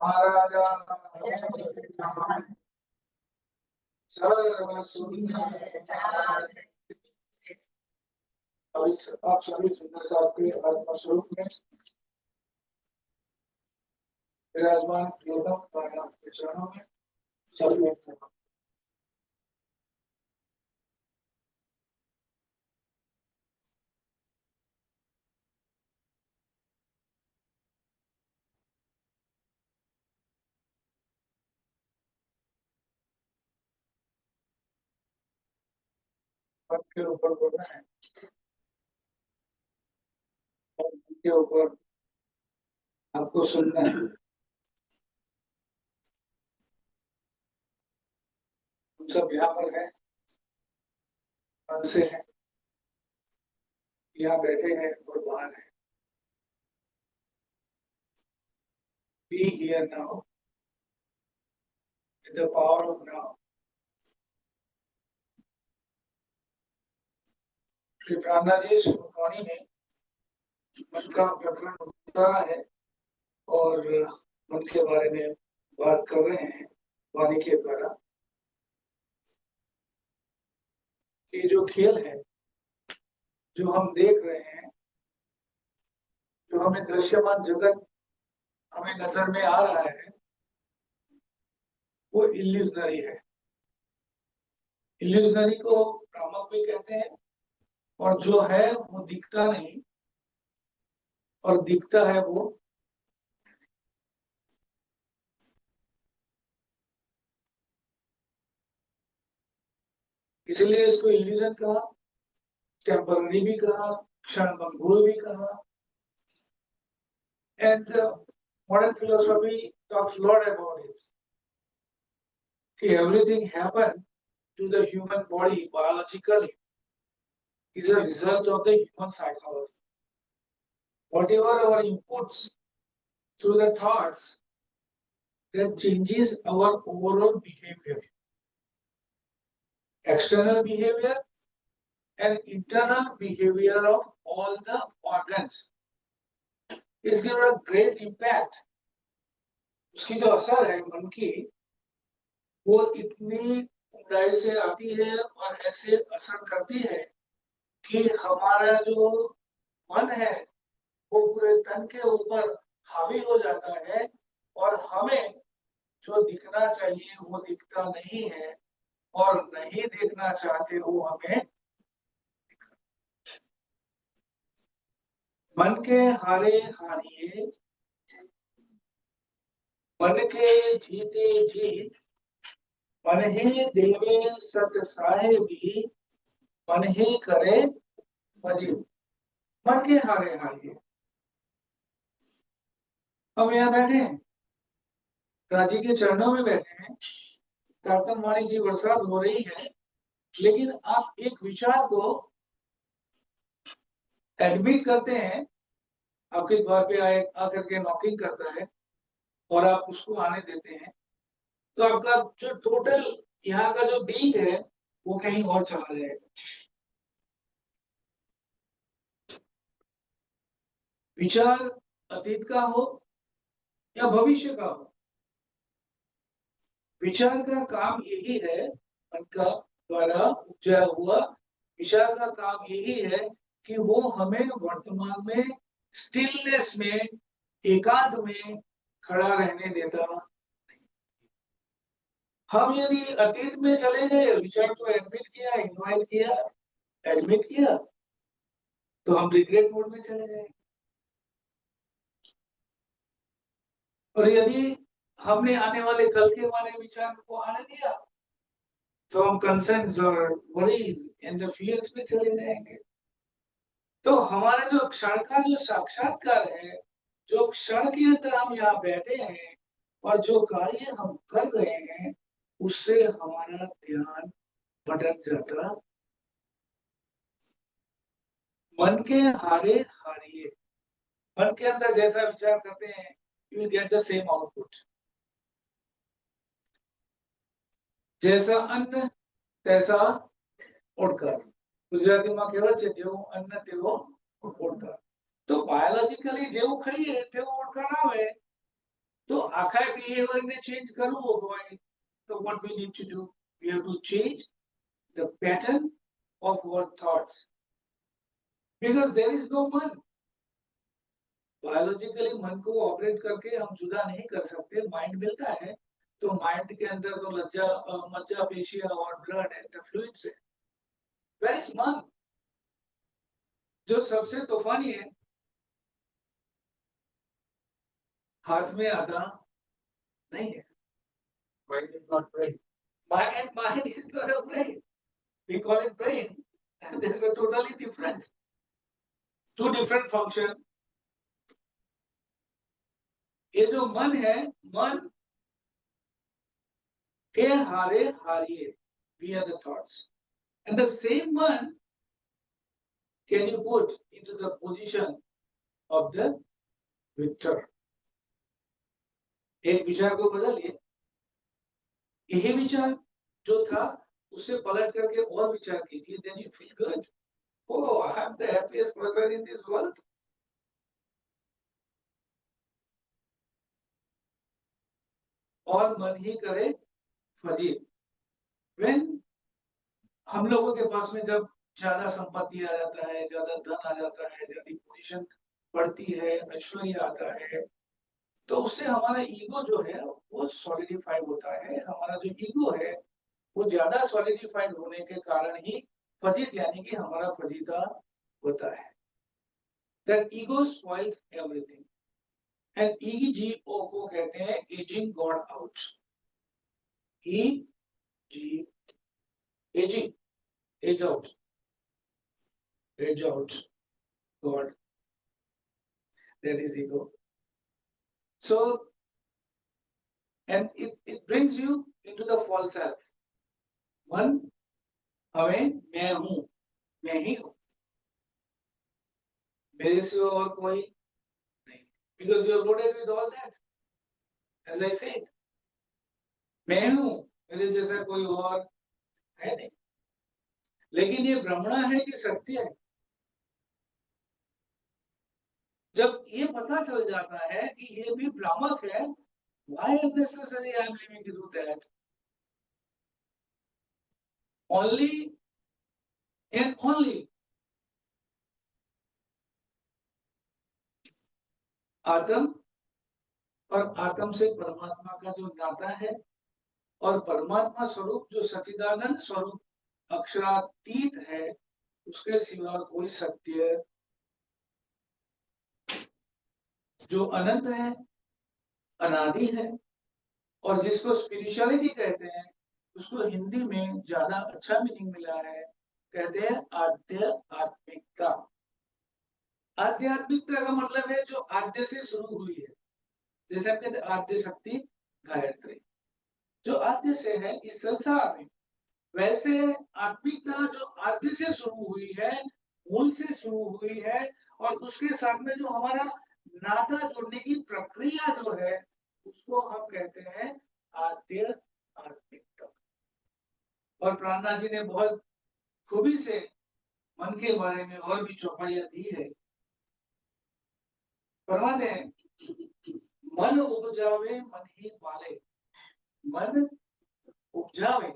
महाराजा आप सभी सुंदर साहब के आत्मा स्वरूप में विराजमान के चरणों में सभी पद के ऊपर बोलना है, के ऊपर आपको सुनना है। हम सब यहाँ पर हैं, मन से हैं, यहाँ बैठे हैं और बाहर हैं। Be here now, in the power of now. Shri प्राणनाथ जी वाणी में मन का प्रकरण होता है और मन के बारे में बात कर रहे हैं वाणी के द्वारा। ये जो खेल है, जो हम देख रहे हैं, जो हमें दृश्यमान जगत हमें नजर में आ रहा है, वो इल्यूजनरी है। इल्यूजनरी को भ्रामक भी कहते हैं, और जो है वो दिखता नहीं और दिखता है वो इसलिए इसको इल्यूजन कहा, टेम्पररी भी कहा, क्षणभंगुर भी कहा। And modern philosophy talks lot about it कि everything happen to the human body biologically is a result of the human psychology. Whatever our inputs through the thoughts, that changes our overall behavior, external behavior and internal behavior of all the organs. Is given a great impact. उसकी जो असर है मन की, वो इतनी ऊंचाई से आती है और ऐसे असर करती है कि हमारा जो मन है वो पूरे तन के ऊपर हावी हो जाता है और हमें जो दिखना चाहिए वो दिखता नहीं है और नहीं देखना चाहते वो हमें। मन के हारे हारिए, मन के जीते जीत, मन ही देवे सत साहेबी, मन ही करे मजीद। मन के हारे हारिए। हम यहाँ बैठे हैं, राजी के चरणों में बैठे हैं, कीर्तन वाणी की बरसात हो रही है, लेकिन आप एक विचार को एडमिट करते हैं, आपके द्वार पे आकर के नॉकिंग करता है और आप उसको आने देते हैं, तो आपका जो टोटल यहाँ का जो बीट है वो कहीं और चला जाएगा। विचार अतीत का हो या भविष्य का हो, विचार का काम यही है, मन का द्वारा उपजाया हुआ विचार का काम यही है कि वो हमें वर्तमान में स्टिलनेस में, एकांत में खड़ा रहने देता। हम यदि अतीत में चले गए, विचार को एडमिट किया, इन्वाइट किया, एडमिट किया, तो हम रिग्रेट मोड में चले गए। और यदि हमने आने वाले कल के वाले विचार को आने दिया, तो हम कंसर्न्स और वरीज एंड द फियर्स में चले जाएंगे। तो हमारा जो क्षण का जो साक्षात्कार है, जो क्षण के अंदर हम यहाँ बैठे हैं और जो कार्य हम कर रहे हैं, उससे हमारा ध्यान भटक जाता। मन के हारे हारिए, मन के अंदर जैसा विचार करते हैं you will get the same output. जैसा अन्न तैसा ओडकर, गुजराती में कहेवत है जेवो अन्न तेवो ओडकर। तो बायोलॉजिकली जेवू खाइए तेवो ओडकर आवे। तो आखा बिहेवियर ने चेंज करवो होय तो what we need to do, we have to change the pattern of our thoughts because there is no मन। बायोलॉजिकली मन को ऑपरेट करके हम जुदा नहीं कर सकते, माइंड मिलता है तो माइंड के अंदर तो मज्जा पेशियां और ब्लड है, द फ्लूइड्स है। वेयर इज मन? जो सबसे तूफानी है, हाथ में आता नहीं है। Mind is not brain. Mind is not a brain. We call it brain, and there's a totally difference. Two different function. ये जो मन है, मन के हारे हारिए, we are the thoughts, and the same man can you put into the position of the victor. एक विचार को बदलिए, यही विचार जो था उससे पलट करके और विचार कीजिए, then you feel good. Oh, I am the happiest person in this world. और मन ही करे फजील। When हम लोगों के पास में जब ज्यादा संपत्ति आ जाता है, ज्यादा धन आ जाता है, ज्यादा पोजीशन बढ़ती है, ऐश्वर्य आता है, तो उससे हमारा ईगो जो है वो सॉलिडिफाई होता है। हमारा जो ईगो है वो ज्यादा सॉलिडिफाइड होने के कारण ही फजील यानी कि हमारा फजीता होता है। That ego spoils everything. And ego को कहते हैं edging God out. Edging, edge out, edge out God. That is ego. So, and it brings you into the false self. मन हमें मैं हूं, मैं ही हूं, मेरे सिवा और कोई नहीं। Because you are loaded with all that. As I said, मैं हूं, मेरे जैसा कोई और है नहीं। लेकिन ये भ्रमणा है कि सत्य है? जब ये पता चल जाता है कि ये भी भ्रामक है, why unnecessary I am living through that? Only and only आत्म और आत्म से परमात्मा का जो नाता है और परमात्मा स्वरूप जो सच्चिदानंद स्वरूप अक्षरातीत है, उसके सिवा कोई सत्य जो अनंत है, अनादि है और जिसको स्पिरिचुअलिटी कहते हैं, उसको हिंदी में ज्यादा अच्छा मीनिंग मिला है, कहते हैं आध्यात्मिकता। आध्यात्मिकता का मतलब है जो आद्य से शुरू हुई है, जैसे हम कहते हैं आद्य शक्ति गायत्री, जो आद्य से है इस संसार में, वैसे आत्मिकता जो आद्य से शुरू हुई है, मूल से शुरू हुई है, और उसके साथ में जो हमारा नाता जोड़ने की प्रक्रिया जो है उसको हम कहते हैं आद्य आत्मिकता। और प्राणनाथ जी ने बहुत खूबी से मन के बारे में और भी चौपाइयां दी है। फरमाते हैं मन उपजावे मन ही पाले। मन उपजावे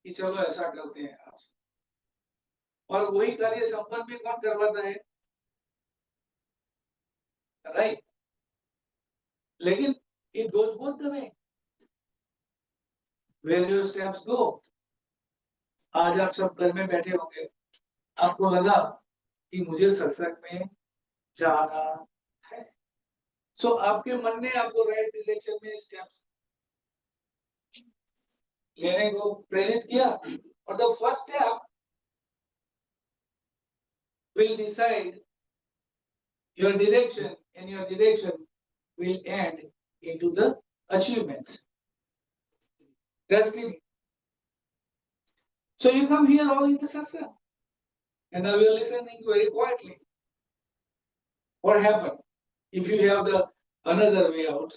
कि चलो ऐसा करते हैं आज, और वही कार्य संपन्न भी कौन करवाता है? राइट। लेकिन it goes both the way, where your steps go. आज आप सब घर में बैठे होंगे, आपको लगा कि मुझे सत्संग में जाना है, सो आपके मन ने आपको राइट डायरेक्शन में स्टेप्स लेने को प्रेरित किया, और the first step will decide your direction, and your direction will end into the achievement, destiny. So you come here all in the satsang, and now you are listening very quietly. What happened? If you have the another way out,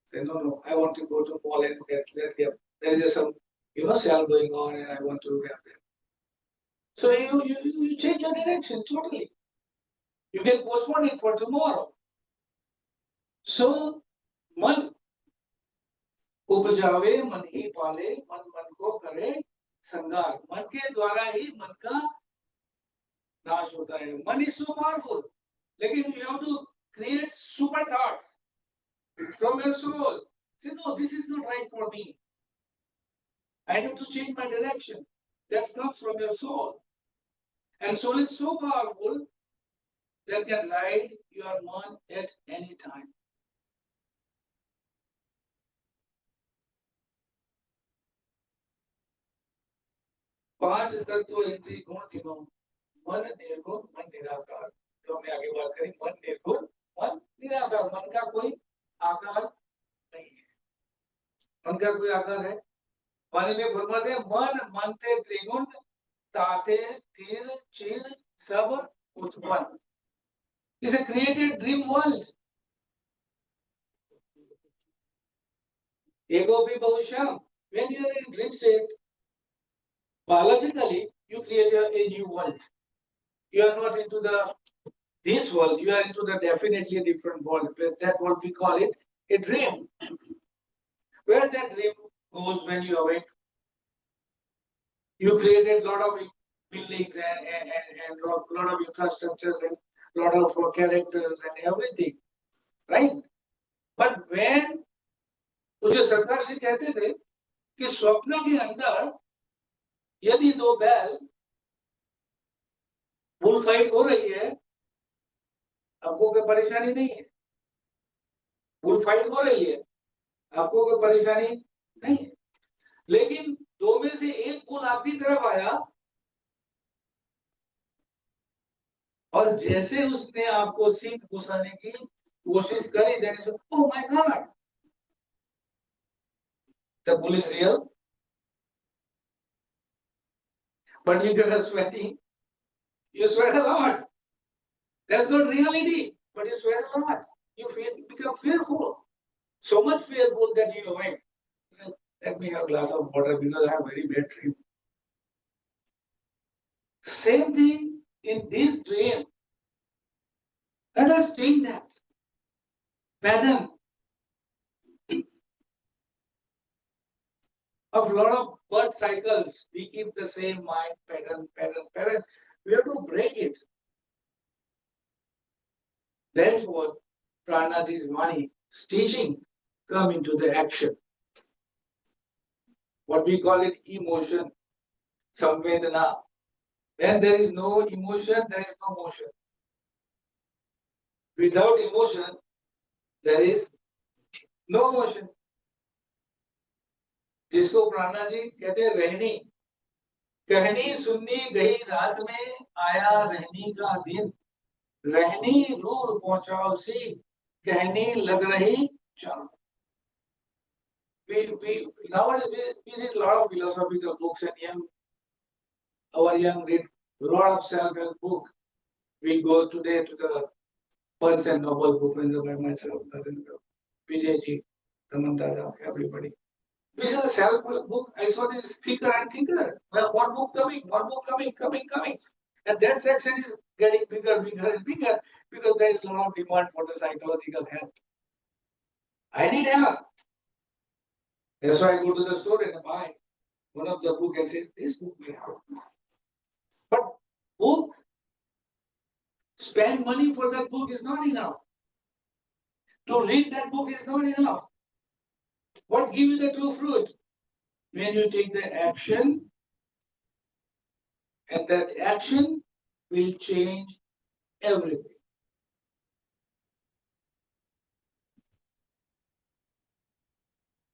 say no, I want to go to mall and get there is some sale going on and I want to have that. So you change your direction totally. You can postpone it for tomorrow. So मन उपजावे मन ही पाले, मन मन को करे संगार. मन के द्वारा ही मन का नाश होता है. मन is so powerful. लेकिन you have to create super thoughts from your soul. Say no, this is not right for me. I have to change my direction. That comes from your soul. And soul is so powerful that can ride your mind at any time. पांच तत्व इंद्रिय गुण तीनों मन निर्गुण मन निराकार. जो हमने आगे बात करी, मन निर्गुण मन निराकार. मन का कोई आकार नहीं है. मन का कोई आकार है? वाणी में फरमाते हैं मन मनते त्रिगुण ताते तीर चीर सब उत्पन्न. It's a created dream world. Ego bhi bahushyam. When you are in dream state, biologically you create a new world. You are not into this world. You are into the definitely a different world. That world we call it a dream. Where that dream goes when you awake, you created a lot of buildings and lot of infrastructures and lot of characters and everything, right? But when मुझे सरकार से कहते थे कि स्वप्न के अंदर यदि दो बैल बुल फाइट हो रही है, आपको कोई परेशानी नहीं है. बुल फाइट हो रही है, आपको कोई परेशानी नहीं है. लेकिन दो में से एक बुल आपकी तरफ आया और जैसे उसने आपको सीट घुसाने की कोशिश करी, देने से oh my God, the bull is real. But you get a sweating, you sweat a lot. That's not reality, but you sweat a lot. You become fearful, so much fearful that you awake. Let me have a glass of water because I have very bad dream. Same thing in this dream. Let us change that pattern of a lot of birth cycles. We keep the same mind pattern. We have to break it. That's what Pranaji's Vani teaching come into the action. What we call it emotion, samvedana. When there is no emotion, there is no motion. Without emotion, there is no motion. जिसको प्राणा जी कहते हैं रहनी. कहनी सुननी गई रात में, आया रहनी का दिन. रहनी दूर पहुंचाओ सी, कहनी लग रही चाल. Nowadays we read a lot of philosophical books and our young read a lot of self-help book. We go today to the Burns and Noble, Bhupendra by myself, Vijayji, Raman Dada, everybody. This is a self-help book. I saw this thicker and thicker. Well, one book coming. And that section is getting bigger and bigger because there is a lot of demand for the psychological help. I need help. That's why I go to the store and buy one of the book and say, this book may help. But book, spend money for that book is not enough. To read that book is not enough. What gives you the true fruit? When you take the action, and that action will change everything.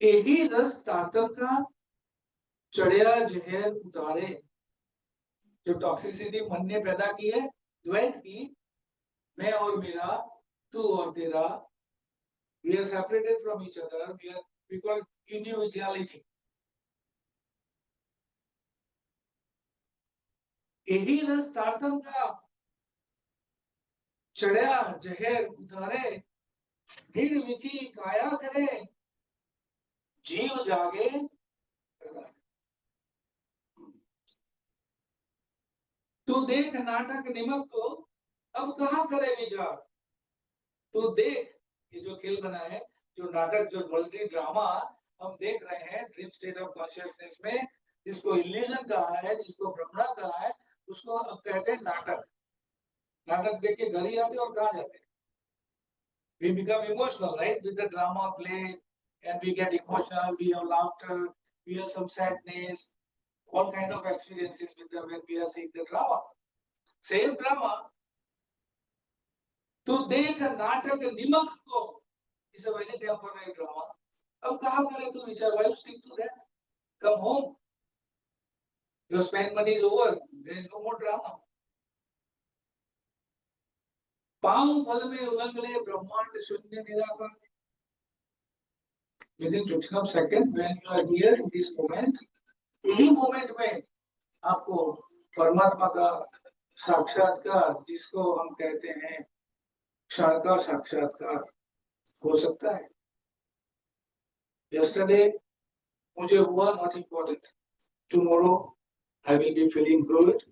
यही रस तातम का चढ़िया जहर उतारे. जो toxicity मन ने पैदा की है, द्वैत की, मैं और मेरा, तू और तेरा, we are separated from each other. We call individuality. यही रस तातम का चढ़या जहर उतारे, निर्विकी काया करे, जीव जागे। तू देख नाटक निमक को, अब कहाँ करे विचार। तू देख ये जो खेल बना है, जो नाटक, जो मल्टी ड्रामा हम देख रहे हैं ड्रीम स्टेट ऑफ कॉन्शियसनेस में, जिसको इल्यूजन कहा है, जिसको भ्रमणा कहा है, उसको अब कहते हैं नाटक। नाटक देख के घर ही आते और कहाँ जाते हैं? We become emotional, right, with the drama play, and we get emotional, we have laughter, we have some sadness, all kind of experiences with them when we are seeing the drama. Same drama. तो देख नाटक निमक को, is a very temporary drama. अब कहाँ करे तू विचार? Why you stick to that? Come home. Your spend money is over. There is no more drama. पांव फल में उलंग ले ब्रह्मांड शून्य निराकार. Within fraction of second, when you are here in this moment, यही moment में आपको परमात्मा का साक्षात्कार, जिसको हम कहते हैं क्षण का साक्षात्कार, हो सकता है. Yesterday मुझे हुआ, not important. Tomorrow I will be feeling good,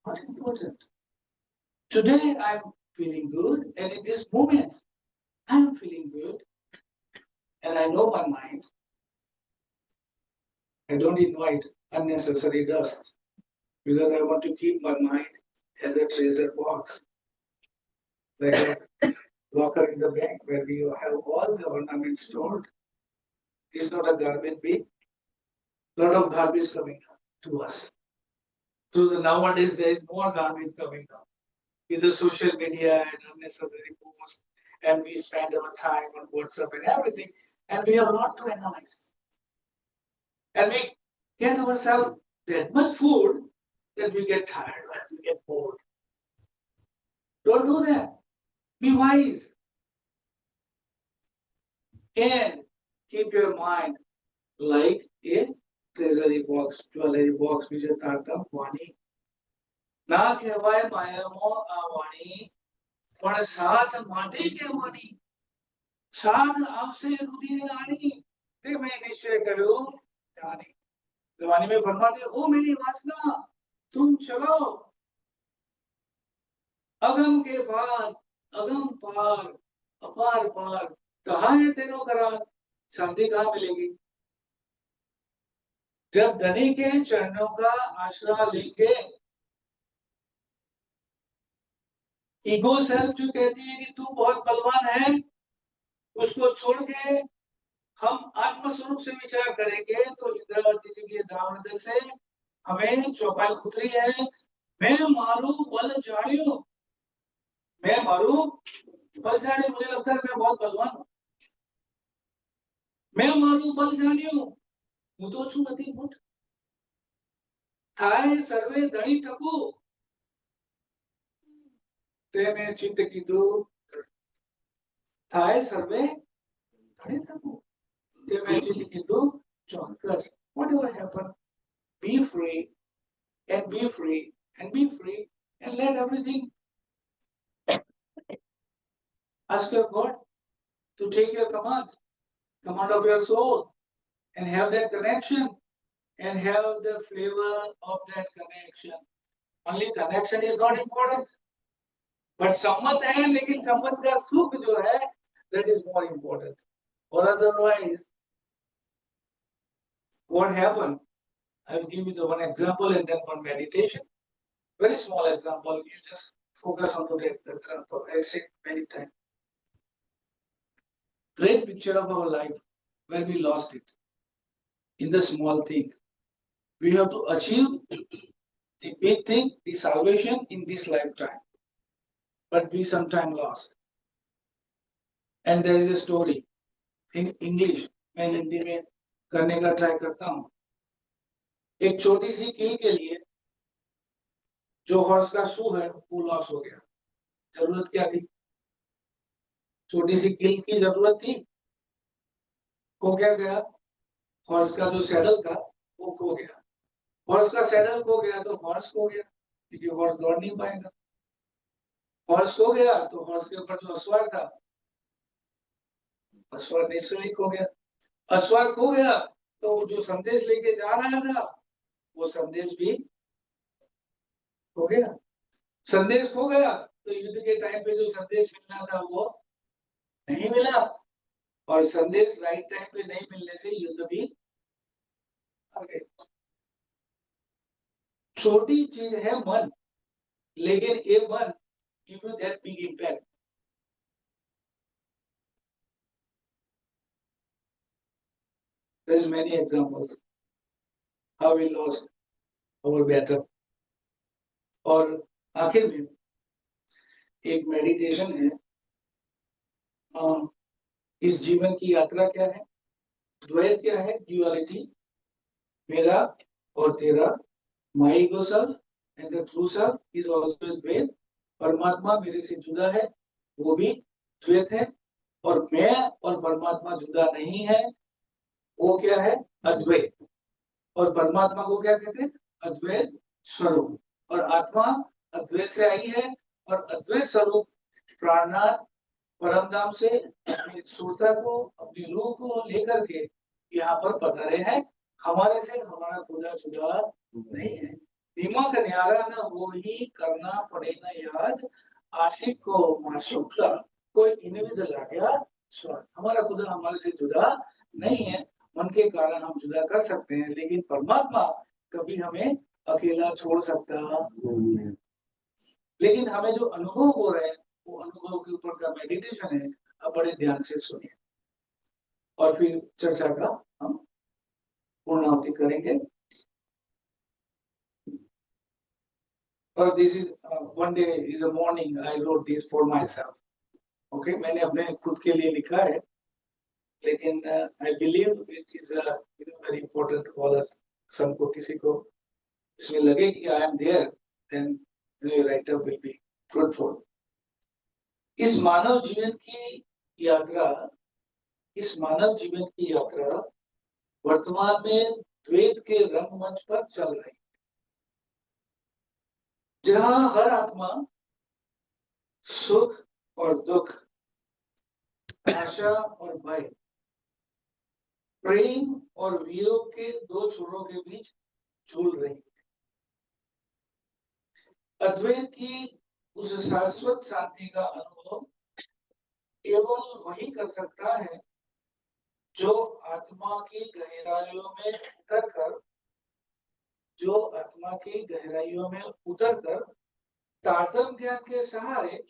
not important. Today I'm feeling good, and in this moment I'm feeling good, and I know my mind. I don't invite unnecessary dust because I want to keep my mind as a treasure box, like a locker in the bank where we have all the ornaments stored. It's not a garbage bin. A lot of garbage coming to us. So nowadays there is more garbage coming up with the social media and unnecessary posts, and we spend our time on WhatsApp and everything, and we have not to analyze. And we get ourselves that much food that we get tired and we get bored. Don't do that. Be wise. And keep your mind like a treasury box, jewelry box, which is Tata Vani. ના કહેવાય માયામાં આ વાણી, પણ સાથ માટે કહેવાની. સાથ આપશે રુધિર રાણી, તે મેં નિશ્ચય કર્યો જાણી. वाणी में फरमाते, ओ मेरी वासना तुम चलो अगम के पार, अगम पार, अपार पार, कहाँ है तेरो करार. शांति कहाँ मिलेगी? जब धनी के चरणों का आश्रय लेके, ईगो सेल्फ जो कहती है कि तू बहुत बलवान है, उसको छोड़ के हम आत्म स्वरूप से विचार करेंगे तो इंद्रावती जी के दावण से हमें चौपाई उतरी है. मैं मारू बल जाड़ियो, मैं मारू बल जाड़ियो, मुझे लगता है मैं बहुत बलवान हूं. मैं मारू बल जाड़ियो, હું તો છું અતિ મુઠ. થાય સર્વે ધણી થકુ, તેને ચિત્ત કીધું. થાય સર્વે ધણી થકુ, તેને ચિત્ત કીધું ચોક્કસ. Whatever happen, be free and be free and be free and let everything. Ask your God to take your command of your soul, and have that connection, and have the flavor of that connection. Only connection is not important, but सम्मत है, लेकिन सम्मत का सुख जो है, that is more important. Or otherwise, what happened? I will give you the one example and then one meditation. Very small example. You just focus on the example. I say many times. Great picture of our life where we lost it in the small thing. We have to achieve the big thing, the salvation in this lifetime, but we sometimes lost. And there is a story in English. मैं हिंदी में करने का try करता हूँ. एक छोटी सी कील के लिए जो हॉर्स का शू है वो लॉस हो गया. जरूरत क्या थी? छोटी सी कील की जरूरत थी. खो क्या गया? हॉर्स का जो सैडल था वो खो गया. हॉर्स का सैडल खो गया तो हॉर्स खो गया, क्योंकि हॉर्स दौड़ नहीं पाएगा. हॉर्स खो गया तो हॉर्स के ऊपर जो अश्वार था, अश्वार नेचुरली खो गया। अश्वार खो गया तो जो संदेश लेके जा रहा था वो संदेश भी खो गया। संदेश खो गया तो युद्ध के टाइम पे जो संदेश मिलना था वो नहीं मिला, और संदेश राइट टाइम पे नहीं मिलने से युद्ध भी आ गया। छोटी चीज है मन, लेकिन ये मन give you that big impact. There's many examples how we lost our battle। और आखिर में एक मेडिटेशन है। इस जीवन की यात्रा क्या है, द्वैत क्या है, ड्युअलिटी, मेरा और तेरा, my ego self and the true self is also द्वैत। परमात्मा मेरे से जुदा है, वो भी द्वैत है, और मैं और परमात्मा जुदा नहीं है, वो क्या है, अद्वैत। और परमात्मा को क्या कहते हैं, अद्वैत स्वरूप। और आत्मा अद्वैत से आई है, और अद्वैत स्वरूप प्राणनाथ परम धाम से अपनी सुरता को, अपनी रूह को लेकर के यहाँ पर पधारे हैं। हमारे से हमारा खुदा जुदा नहीं है। दिमाग न्यारा न हो ही करना पड़े न याद, आशिक को माशूक का कोई इनविद ला गया स्वाद। हमारा खुदा हमारे से जुदा नहीं है, मन के कारण हम जुदा कर सकते हैं, लेकिन परमात्मा कभी हमें अकेला छोड़ सकता नहीं। लेकिन हमें जो अनुभव हो रहे हैं वो अनुभव के ऊपर का मेडिटेशन है। अब बड़े ध्यान से सुनिए और फिर चर्चा का हम पूर्णाहुति करेंगे। और this is one day is a morning I wrote this for myself. Okay, मैंने अपने खुद के लिए लिखा है, लेकिन I believe it is very important for us. सबको, किसी को इसमें लगे कि I am there, then writer will be fruitful. इस मानव जीवन की यात्रा, इस मानव जीवन की यात्रा वर्तमान में द्वैत के रंगमंच पर चल रही, जहां हर आत्मा सुख और दुख, आशा और भय, प्रेम और वियोग के दो छोरों के बीच झूल रही है। अद्वैत की उस शाश्वत शांति का अनुभव केवल वही कर सकता है जो आत्मा की गहराइयों में उतरकर, जो आत्मा की गहराइयों में उतरकर तारतम्य ज्ञान के सहारे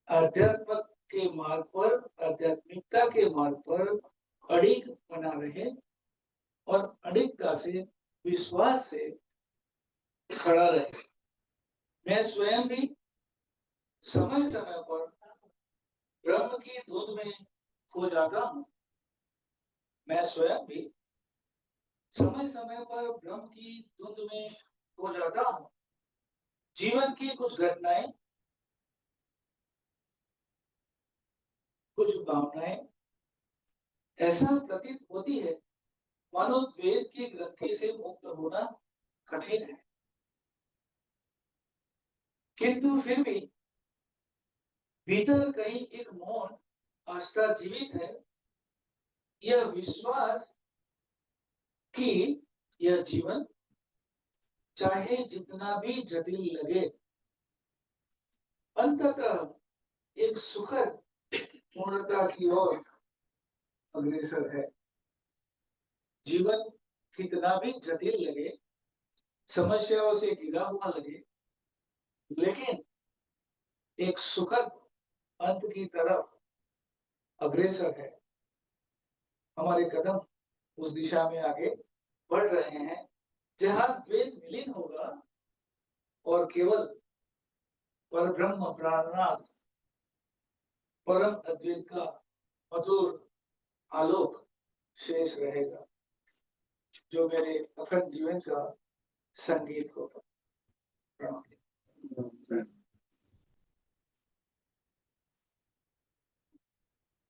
अध्यात्म के मार्ग पर, आध्यात्मिकता के मार्ग पर अड़िग बना रहे, और अड़िगता से, विश्वास से खड़ा रहे। मैं स्वयं भी समय समय पर ब्रह्म की धुन में खो जाता हूँ। मैं स्वयं भी समय समय पर ब्रह्म की धुन में खो जाता हूँ। जीवन की कुछ घटनाएं, कुछ भावनाएं ऐसा प्रतीत होती है मानो द्वैत की ग्रंथि से मुक्त होना कठिन है, किंतु फिर भी भीतर कहीं एक मौन आस्था जीवित है। यह विश्वास कि यह जीवन चाहे जितना भी जटिल लगे, अंततः एक सुखद पूर्णता की ओर अग्रसर है। जीवन कितना भी जटिल लगे, समस्याओं से घिरा हुआ लगे, लेकिन एक सुखद अंत की तरफ अग्रसर है। हमारे कदम उस दिशा में आगे बढ़ रहे हैं जहां द्वैत विलीन होगा और केवल परब्रह्म प्राणनाथ परम अद्वैत का मधुर आलोक शेष रहेगा, जो मेरे अखंड जीवन का संगीत होगा। प्रणाम।